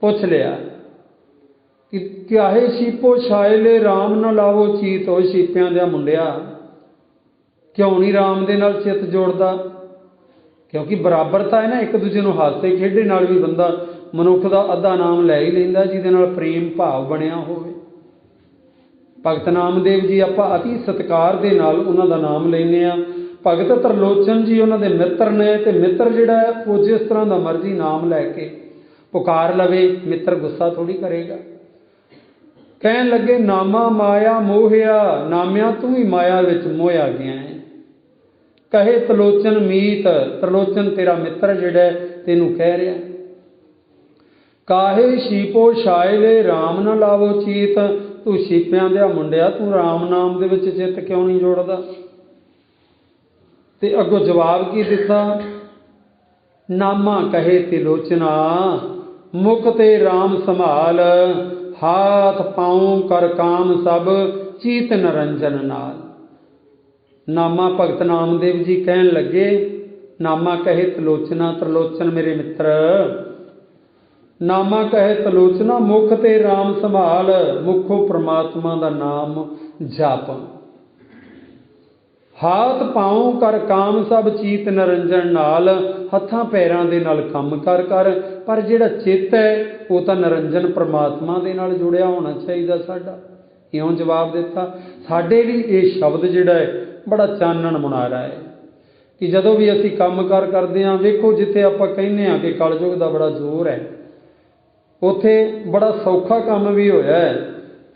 [SPEAKER 1] ਪੁੱਛ ਲਿਆ ਕਿ ਕਾਹੇ ਸ਼ੀਪੋ ਛਾਇਲੇ ਰਾਮ ਨਾ ਲਾਵੋ ਚੀਤ। ਉਹ ਸ਼ੀਪਿਆਂ ਦਾ ਮੁੰਡਿਆ ਕਿਉਂ ਨਹੀਂ ਰਾਮ ਦੇ ਨਾਲ ਚਿੱਤ ਜੋੜਦਾ? ਕਿਉਂਕਿ ਬਰਾਬਰਤਾ ਹੈ ਨਾ, ਇੱਕ ਦੂਜੇ ਨੂੰ ਹਾਸੇ ਖੇਡੇ ਨਾਲ ਵੀ ਬੰਦਾ ਮਨੁੱਖ ਦਾ ਅੱਧਾ ਨਾਮ ਲੈ ਹੀ ਲੈਂਦਾ ਜਿਹਦੇ ਨਾਲ ਪ੍ਰੇਮ ਭਾਵ ਬਣਿਆ ਹੋਵੇ। ਭਗਤ ਨਾਮਦੇਵ ਜੀ ਆਪਾਂ ਅਤੀ ਸਤਿਕਾਰ ਦੇ ਨਾਲ ਉਹਨਾਂ ਦਾ ਨਾਮ ਲੈਂਦੇ ਹਾਂ। ਭਗਤ ਤਰਲੋਚਨ ਜੀ ਉਹਨਾਂ ਦੇ ਮਿੱਤਰ ਨੇ, ਤੇ ਮਿੱਤਰ ਜਿਹੜਾ ਹੈ ਉਹ ਜਿਸ ਤਰ੍ਹਾਂ ਦਾ ਮਰਜ਼ੀ ਨਾਮ ਲੈ ਕੇ ਪੁਕਾਰ ਲਵੇ, ਮਿੱਤਰ ਗੁੱਸਾ ਥੋੜੀ ਕਰੇਗਾ। ਕਹਿਣ ਲੱਗੇ, ਨਾਮਾ ਮਾਇਆ ਮੋਹਿਆ, ਨਾਮਿਆ ਤੂੰ ਵੀ ਮਾਇਆ ਵਿੱਚ ਮੋਹਿਆ ਗਿਆ ਹੈ। ਕਹੇ ਤਲੋਚਨ ਮੀਤ, ਤਰਲੋਚਨ ਤੇਰਾ ਮਿੱਤਰ ਜਿਹੜਾ ਤੈਨੂੰ ਕਹਿ ਰਿਹਾ। ਕਾਹੇ ਸ਼ੀਪੋ ਛਾਇਲੇ ਰਾਮ ਨਾ ਲਾਵੋ ਚੀਤ, ਤੂੰ ਸ਼ੀਪਿਆਂ ਦੇ ਮੁੰਡਿਆ ਤੂੰ ਰਾਮ ਨਾਮ ਦੇ ਵਿੱਚ ਚਿੱਤ ਕਿਉਂ ਨਹੀਂ ਜੋੜਦਾ? ਤੇ ਅੱਗੋਂ ਜਵਾਬ ਕੀ ਦਿੱਤਾ, ਨਾਮਾ ਕਹੇ ਤਿਲੋਚਨਾ ਮੁਖ ਤੇ ਰਾਮ ਸੰਭਾਲ, ਹਾਥ ਪਾਉ ਕਰ ਕਾਮ ਸਭ ਚੀਤ ਨਰੰਜਨ ਨਾਲ। ਨਾਮਾ ਭਗਤ ਨਾਮਦੇਵ ਜੀ ਕਹਿਣ ਲੱਗੇ, ਨਾਮਾ ਕਹੇ ਤਲੋਚਨਾ, ਤਰਲੋਚਨ ਮੇਰੇ ਮਿੱਤਰ, ਨਾਮਾ ਕਹੇ ਤਲੋਚਨਾ ਮੁਖ ਤੇ ਰਾਮ ਸੰਭਾਲ, ਮੁਖੋਂ ਪ੍ਰਮਾਤਮਾ ਦਾ ਨਾਮ ਜਪ। ਹਾਥ ਪਾਉ ਕਰ ਕਾਮ ਸਭ ਚੀਤ ਨਰੰਜਨ ਨਾਲ, ਹੱਥਾਂ ਪੈਰਾਂ ਦੇ ਨਾਲ ਕੰਮ ਕਰ ਕਰ, ਪਰ ਜਿਹੜਾ ਚਿੱਤ ਹੈ ਉਹ ਤਾਂ ਨਰੰਜਨ ਪ੍ਰਮਾਤਮਾ ਦੇ ਨਾਲ ਜੁੜਿਆ ਹੋਣਾ ਚਾਹੀਦਾ ਸਾਡਾ। ਇਉਂ ਜਵਾਬ ਦਿੱਤਾ। ਸਾਡੇ ਲਈ ਇਹ ਸ਼ਬਦ ਜਿਹੜਾ ਹੈ ਬੜਾ ਚਾਨਣ ਮੁਨਾਰਾ ਹੈ ਕਿ ਜਦੋਂ ਵੀ ਅਸੀਂ ਕੰਮ ਕਾਰ ਕਰਦੇ ਹਾਂ, ਵੇਖੋ ਜਿੱਥੇ ਆਪਾਂ ਕਹਿੰਦੇ ਹਾਂ ਕਿ ਕਲਯੁਗ ਦਾ ਬੜਾ ਜ਼ੋਰ ਹੈ, ਉੱਥੇ ਬੜਾ ਸੌਖਾ ਕੰਮ ਵੀ ਹੋਇਆ ਹੈ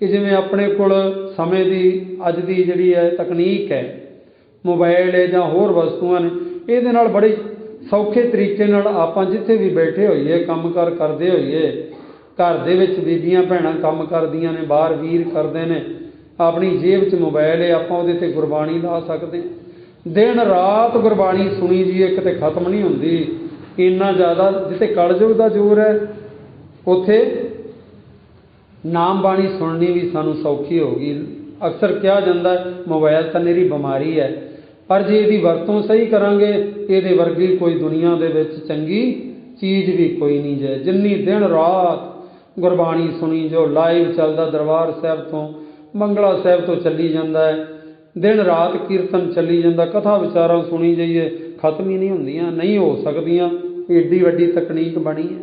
[SPEAKER 1] ਕਿ ਜਿਵੇਂ ਆਪਣੇ ਕੋਲ ਸਮੇਂ ਦੀ ਅੱਜ ਦੀ ਜਿਹੜੀ ਹੈ ਤਕਨੀਕ ਹੈ, ਮੋਬਾਈਲ ਹੈ ਜਾਂ ਹੋਰ ਵਸਤੂਆਂ ਨੇ, ਇਹਦੇ ਨਾਲ ਬੜੇ ਸੌਖੇ ਤਰੀਕੇ ਨਾਲ ਆਪਾਂ ਜਿੱਥੇ ਵੀ ਬੈਠੇ ਹੋਈਏ, ਕੰਮਕਾਰ ਕਰਦੇ ਹੋਈਏ, ਘਰ ਦੇ ਵਿੱਚ ਬੀਬੀਆਂ ਭੈਣਾਂ ਕੰਮ ਕਰਦੀਆਂ ਨੇ, ਬਾਹਰ ਵੀਰ ਕਰਦੇ ਨੇ, ਆਪਣੀ ਜੇਬ 'ਚ ਮੋਬਾਈਲ ਹੈ, ਆਪਾਂ ਉਹਦੇ 'ਤੇ ਗੁਰਬਾਣੀ ਲਾ ਸਕਦੇ ਹਾਂ। ਦਿਨ ਰਾਤ ਗੁਰਬਾਣੀ ਸੁਣੀ ਜੀਏ, ਕਿਤੇ ਖਤਮ ਨਹੀਂ ਹੁੰਦੀ। ਇੰਨਾ ਜ਼ਿਆਦਾ ਜਿੱਥੇ ਕਲਯੁਗ ਦਾ ਜ਼ੋਰ ਹੈ, ਉੱਥੇ ਨਾਮ ਬਾਣੀ ਸੁਣਨੀ ਵੀ ਸਾਨੂੰ ਸੌਖੀ ਹੋ ਗਈ। ਅਕਸਰ ਕਿਹਾ ਜਾਂਦਾ ਮੋਬਾਈਲ ਤਾਂ ਮੇਰੀ ਬਿਮਾਰੀ ਹੈ, ਪਰ ਜੇ ਇਹਦੀ ਵਰਤੋਂ ਸਹੀ ਕਰਾਂਗੇ, ਇਹਦੇ ਵਰਗੀ ਕੋਈ ਦੁਨੀਆ ਦੇ ਵਿੱਚ ਚੰਗੀ ਚੀਜ਼ ਵੀ ਕੋਈ ਨਹੀਂ ਜੇ। ਜਿੰਨੀ ਦਿਨ ਰਾਤ ਗੁਰਬਾਣੀ ਸੁਣੀ ਜੋ, ਲਾਈਵ ਚੱਲਦਾ ਦਰਬਾਰ ਸਾਹਿਬ ਤੋਂ, ਬੰਗਲਾ ਸਾਹਿਬ ਤੋਂ ਚੱਲੀ ਜਾਂਦਾ ਹੈ, ਦਿਨ ਰਾਤ ਕੀਰਤਨ ਚੱਲੀ ਜਾਂਦਾ, ਕਥਾ ਵਿਚਾਰਾਂ ਸੁਣੀ ਜਾਈਏ, ਖਤਮ ਹੀ ਨਹੀਂ ਹੁੰਦੀਆਂ, ਨਹੀਂ ਹੋ ਸਕਦੀਆਂ। ਏਡੀ ਵੱਡੀ ਤਕਨੀਕ ਬਣੀ ਹੈ।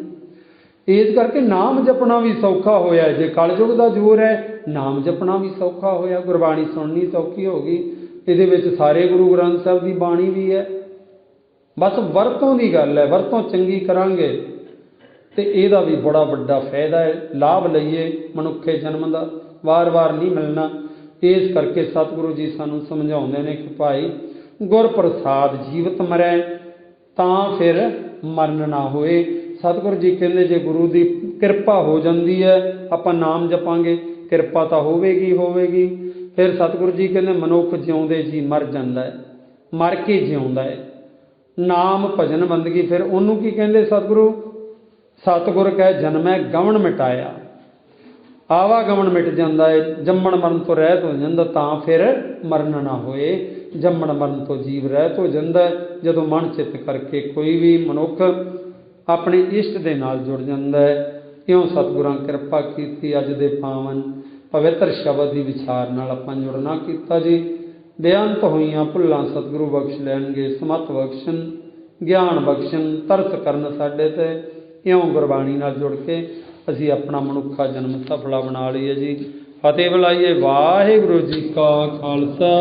[SPEAKER 1] ਇਸ ਕਰਕੇ ਨਾਮ ਜਪਣਾ ਵੀ ਸੌਖਾ ਹੋਇਆ। ਜੇ ਕਲਯੁਗ ਦਾ ਜ਼ੋਰ ਹੈ, ਨਾਮ ਜਪਣਾ ਵੀ ਸੌਖਾ ਹੋਇਆ, ਗੁਰਬਾਣੀ ਸੁਣਨੀ ਸੌਖੀ ਹੋ ਗਈ। ਇਹਦੇ ਵਿੱਚ ਸਾਰੇ ਗੁਰੂ ਗ੍ਰੰਥ ਸਾਹਿਬ ਦੀ ਬਾਣੀ ਵੀ ਹੈ। ਬਸ ਵਰਤੋਂ ਦੀ ਗੱਲ ਹੈ, ਵਰਤੋਂ ਚੰਗੀ ਕਰਾਂਗੇ ਤੇ ਇਹਦਾ ਵੀ ਬੜਾ ਵੱਡਾ ਫਾਇਦਾ ਹੈ। ਲਾਭ ਲਈਏ, ਮਨੁੱਖੇ ਜਨਮ ਦਾ ਵਾਰ-ਵਾਰ ਨਹੀਂ ਮਿਲਣਾ। ਇਸ ਕਰਕੇ ਸਤਿਗੁਰੂ ਜੀ ਸਾਨੂੰ ਸਮਝਾਉਂਦੇ ਨੇ ਕਿ ਭਾਈ ਗੁਰ ਪ੍ਰਸਾਦ ਜੀਵਤ ਮਰੈ ਤਾਂ ਫਿਰ ਮਰਨ ਨਾ ਹੋਏ। ਸਤਿਗੁਰੂ ਜੀ ਕਹਿੰਦੇ ਜੇ ਗੁਰੂ ਦੀ ਕਿਰਪਾ ਹੋ ਜਾਂਦੀ ਹੈ, ਆਪਾਂ ਨਾਮ ਜਪਾਂਗੇ, ਕਿਰਪਾ ਤਾਂ ਹੋਵੇਗੀ ਹੋਵੇਗੀ। ਫਿਰ ਸਤਿਗੁਰੂ ਜੀ ਕਹਿੰਦੇ ਮਨੁੱਖ ਜਿਉਂਦੇ ਜੀ ਮਰ ਜਾਂਦਾ ਹੈ, ਮਰ ਕੇ ਜਿਉਂਦਾ ਹੈ। ਨਾਮ ਭਜਨ ਬੰਦਗੀ, ਫਿਰ ਉਹਨੂੰ ਕੀ ਕਹਿੰਦੇ ਸਤਿਗੁਰੂ? ਸਤਿਗੁਰ ਕਹਿ ਜਨਮੈ ਗਵਣ ਮਿਟਾਇਆ। ਆਵਾਗਮਨ ਮਿਟ ਜਾਂਦਾ ਹੈ, ਜੰਮਣ ਮਰਨ ਤੋਂ ਰਹਿਤ ਹੋ ਜਾਂਦਾ, ਤਾਂ ਫਿਰ ਮਰਨ ਨਾ ਹੋਏ। ਜੰਮਣ ਮਰਨ ਤੋਂ ਜੀਵ ਰਹਿਤ ਹੋ ਜਾਂਦਾ ਜਦੋਂ ਮਨ ਚਿੱਤ ਕਰਕੇ ਕੋਈ ਵੀ ਮਨੁੱਖ ਆਪਣੇ ਇਸ਼ਟ ਦੇ ਨਾਲ ਜੁੜ ਜਾਂਦਾ ਹੈ। ਇਉਂ ਸਤਿਗੁਰਾਂ ਕਿਰਪਾ ਕੀਤੀ, ਅੱਜ ਦੇ ਪਾਵਨ ਪਵਿੱਤਰ ਸ਼ਬਦ ਦੀ ਵਿਚਾਰ ਨਾਲ ਆਪਾਂ ਜੁੜਨਾ ਕੀਤਾ ਜੀ। ਬੇਅੰਤ ਹੋਈਆਂ ਭੁੱਲਾਂ ਸਤਿਗੁਰੂ ਬਖਸ਼ ਲੈਣਗੇ, ਸਮਤ ਬਖਸ਼ਣ, ਗਿਆਨ ਬਖਸ਼ਣ, ਤਰਸ ਕਰਨ ਸਾਡੇ 'ਤੇ। ਇਉਂ ਗੁਰਬਾਣੀ ਨਾਲ ਜੁੜ ਕੇ ਅਸੀਂ ਆਪਣਾ ਮਨੁੱਖਾ ਜਨਮ ਸਫਲਾ ਬਣਾ ਲਈਏ ਜੀ। ਫਤਿਹ ਬੁਲਾਈਏ। ਵਾਹਿਗੁਰੂ ਜੀ ਕਾ ਖਾਲਸਾ